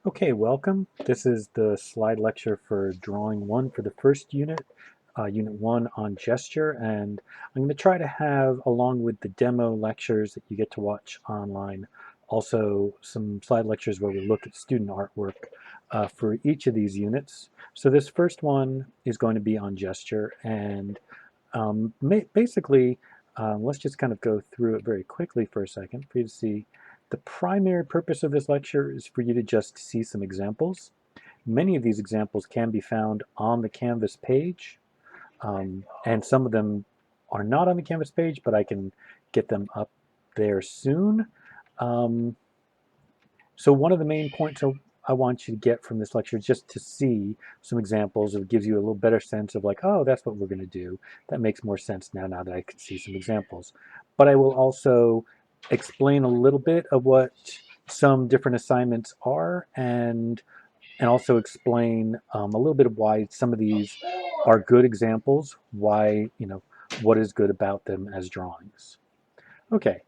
Okay, welcome. This is the slide lecture for Drawing 1 for the first unit, Unit 1 on gesture, and I'm going to try to have, along with the demo lectures that you get to watch online, also some slide lectures where we look at student artwork for each of these units. So this first one is going to be on gesture, and basically, let's just kind of go through it very quickly for a second for you to see. The primary purpose of this lecture is for you to just see some examples. Many of these examples can be found on the Canvas page, and some of them are not on the Canvas page, but I can get them up there soon. Um, so one of the main points I want you to get from this lecture is just to see some examples. It gives you a little better sense of like, oh, that's what we're going to do. That makes more sense now that I can see some examples. But I will also explain a little bit of what some different assignments are and also explain a little bit of why some of these are good examples, why, what is good about them as drawings. Okay,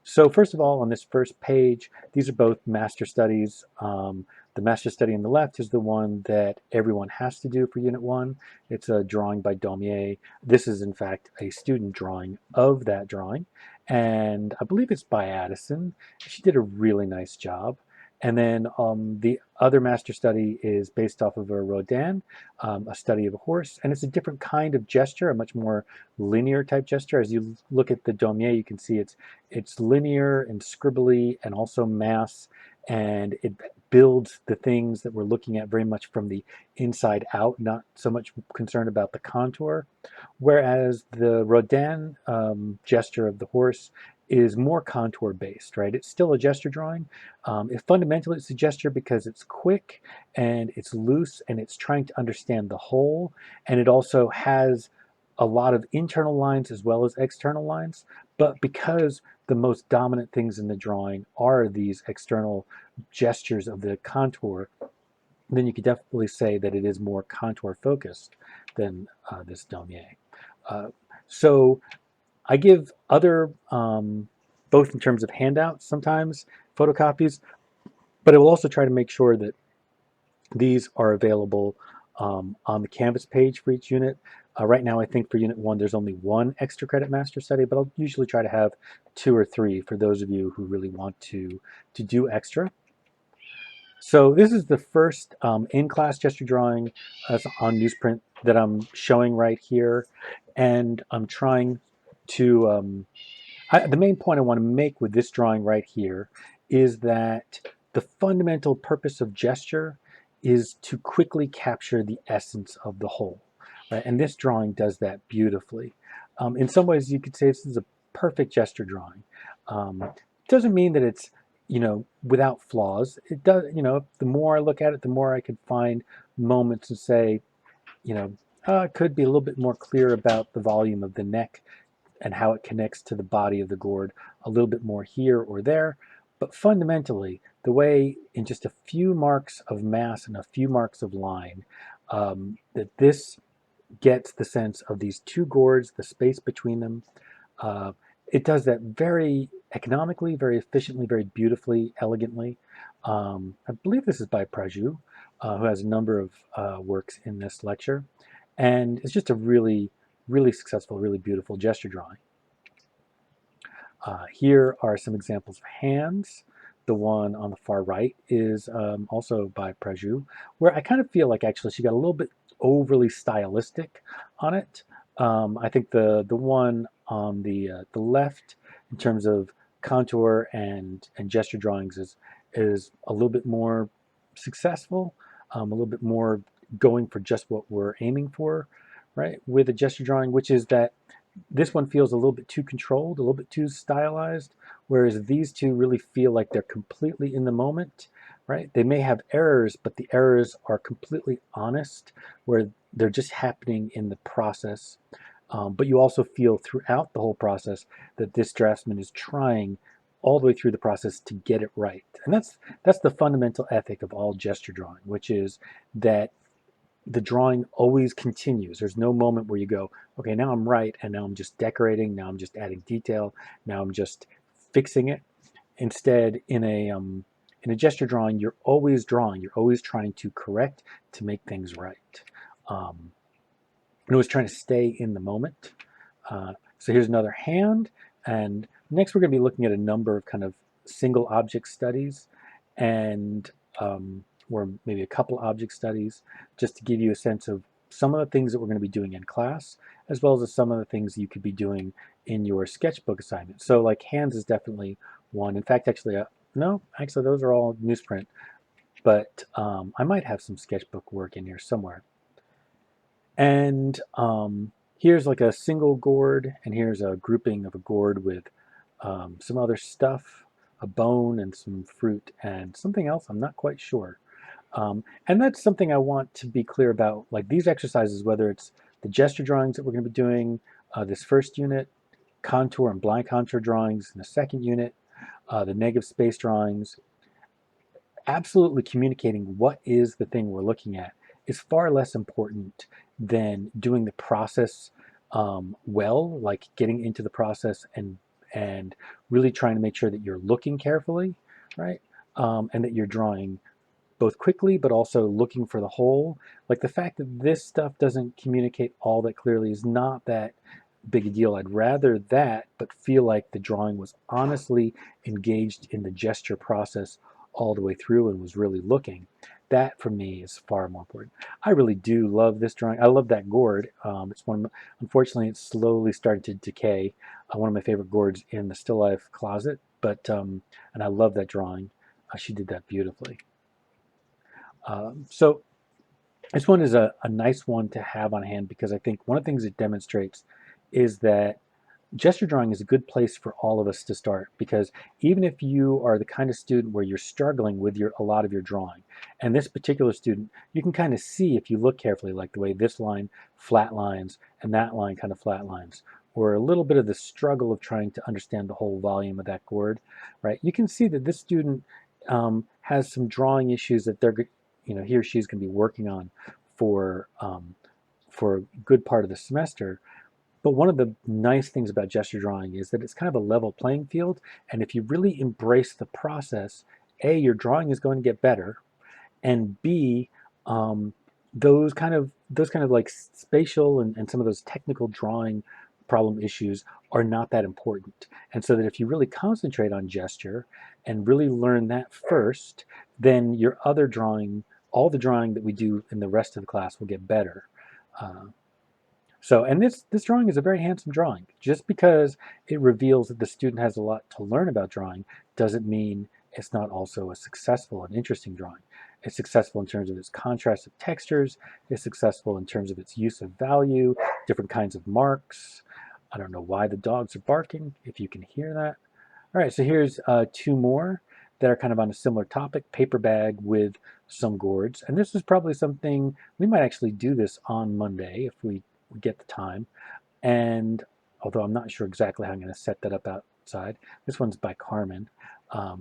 so first of all, on this first page, these are both master studies. The master study on the left is the one that everyone has to do for Unit 1. It's a drawing by Daumier. This is, in fact, a student drawing of that drawing. And I believe it's by Addison. She did a really nice job. And then the other master study is based off of a Rodin, a study of a horse. And it's a different kind of gesture, a much more linear type gesture. As you look at the Daumier, you can see it's linear and scribbly and also mass, and it builds the things that we're looking at very much from the inside out, not so much concerned about the contour. Whereas the Rodin gesture of the horse is more contour based, right? It's still a gesture drawing. Fundamentally, it's a gesture because it's quick and it's loose and it's trying to understand the whole. And it also has a lot of internal lines as well as external lines. But because the most dominant things in the drawing are these external gestures of the contour, then you could definitely say that it is more contour focused than this Daumier. Uh, so I give other, both in terms of handouts, sometimes photocopies, but I will also try to make sure that these are available on the Canvas page for each unit. Right now, I think for Unit 1, there's only one extra credit master study, but I'll usually try to have 2 or 3 for those of you who really want to do extra. So this is the first in-class gesture drawing on newsprint that I'm showing right here. And I'm trying to, the main point I want to make with this drawing right here is that the fundamental purpose of gesture is to quickly capture the essence of the whole, right? And this drawing does that beautifully. In some ways, you could say this is a perfect gesture drawing. Doesn't mean that it's, without flaws. It does, the more I look at it, the more I could find moments and say, it could be a little bit more clear about the volume of the neck and how it connects to the body of the gourd a little bit more here or there. But fundamentally, the way in just a few marks of mass and a few marks of line, that this gets the sense of these two gourds, the space between them. Uh, it does that very economically, very efficiently, very beautifully, elegantly. I believe this is by Prajou, who has a number of works in this lecture. And it's just a really, really successful, really beautiful gesture drawing. Here are some examples of hands. The one on the far right is also by Prajou, where I kind of feel like actually she got a little bit overly stylistic on it. I think the one on the left, in terms of contour and gesture drawings, is a little bit more successful, a little bit more going for just what we're aiming for, right? With a gesture drawing, which is that this one feels a little bit too controlled, a little bit too stylized, whereas these two really feel like they're completely in the moment, right? They may have errors, but the errors are completely honest, where they're just happening in the process. But you also feel throughout the whole process that this draftsman is trying all the way through the process to get it right. And that's the fundamental ethic of all gesture drawing, which is that the drawing always continues. There's no moment where you go, okay, now I'm right, and now I'm just decorating, now I'm just adding detail, now I'm just fixing it. Instead, in In a gesture drawing, you're always drawing. You're always trying to correct, to make things right. And always trying to stay in the moment. So here's another hand. And next we're going to be looking at a number of kind of single object studies and or maybe a couple object studies, just to give you a sense of some of the things that we're going to be doing in class, as well as some of the things you could be doing in your sketchbook assignment. So like hands is definitely one. In fact, actually, no, actually those are all newsprint, but I might have some sketchbook work in here somewhere. And here's like a single gourd, and here's a grouping of a gourd with some other stuff, a bone and some fruit and something else, I'm not quite sure. And that's something I want to be clear about, like these exercises, whether it's the gesture drawings that we're going to be doing this first unit, contour and blind contour drawings in the second unit, the negative space drawings, absolutely communicating what is the thing we're looking at is far less important than doing the process well, like getting into the process and really trying to make sure that you're looking carefully, right? And that you're drawing both quickly, but also looking for the whole. Like the fact that this stuff doesn't communicate all that clearly is not that big a deal. I'd rather that, but feel like the drawing was honestly engaged in the gesture process all the way through and was really looking. That for me is far more important. I really do love this drawing. I love that gourd. It's one of unfortunately it's slowly starting to decay. One of my favorite gourds in the still life closet, but and I love that drawing. She did that beautifully. So this one is a nice one to have on hand because I think one of the things it demonstrates is that gesture drawing is a good place for all of us to start, because even if you are the kind of student where you're struggling with a lot of your drawing, and this particular student, you can kind of see if you look carefully, like the way this line flat lines and that line kind of flat lines, or a little bit of the struggle of trying to understand the whole volume of that gourd, right? You can see that this student has some drawing issues that he or she's going to be working on for a good part of the semester. But one of the nice things about gesture drawing is that it's kind of a level playing field. And if you really embrace the process, A, your drawing is going to get better, and B, those kind of like spatial and some of those technical drawing problem issues are not that important. And so that if you really concentrate on gesture and really learn that first, then your other drawing, all the drawing that we do in the rest of the class will get better. And this drawing is a very handsome drawing. Just because it reveals that the student has a lot to learn about drawing doesn't mean it's not also a successful and interesting drawing. It's successful in terms of its contrast of textures. It's successful in terms of its use of value, different kinds of marks. I don't know why the dogs are barking, if you can hear that. All right, so here's two more that are kind of on a similar topic, paper bag with some gourds. And this is probably something, we might actually do this on Monday if we get the time. And although I'm not sure exactly how I'm going to set that up outside, this one's by Carmen,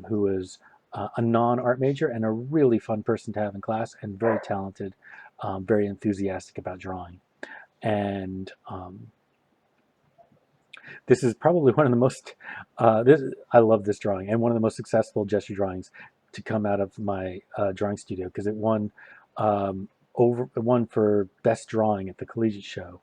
who is a non-art major and a really fun person to have in class, and very talented, very enthusiastic about drawing. And this is probably one of the most, I love this drawing, and one of the most successful gesture drawings to come out of my drawing studio, because it won for best drawing at the collegiate show,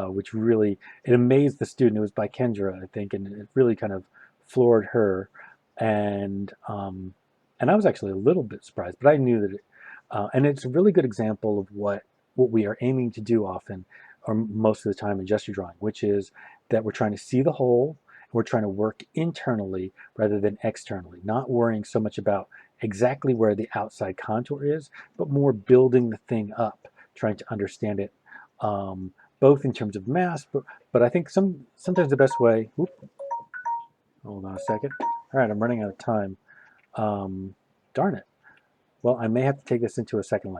which really, it amazed the student. It was by Kendra, I think, and it really kind of floored her. And I was actually a little bit surprised, but I knew that and it's a really good example of what we are aiming to do often, or most of the time in gesture drawing, which is that we're trying to see the whole, and we're trying to work internally rather than externally, not worrying so much about exactly where the outside contour is, but more building the thing up, trying to understand it, both in terms of mass, but I think sometimes the best way, hold on a second. All right, I'm running out of time. Darn it. Well, I may have to take this into a second lecture.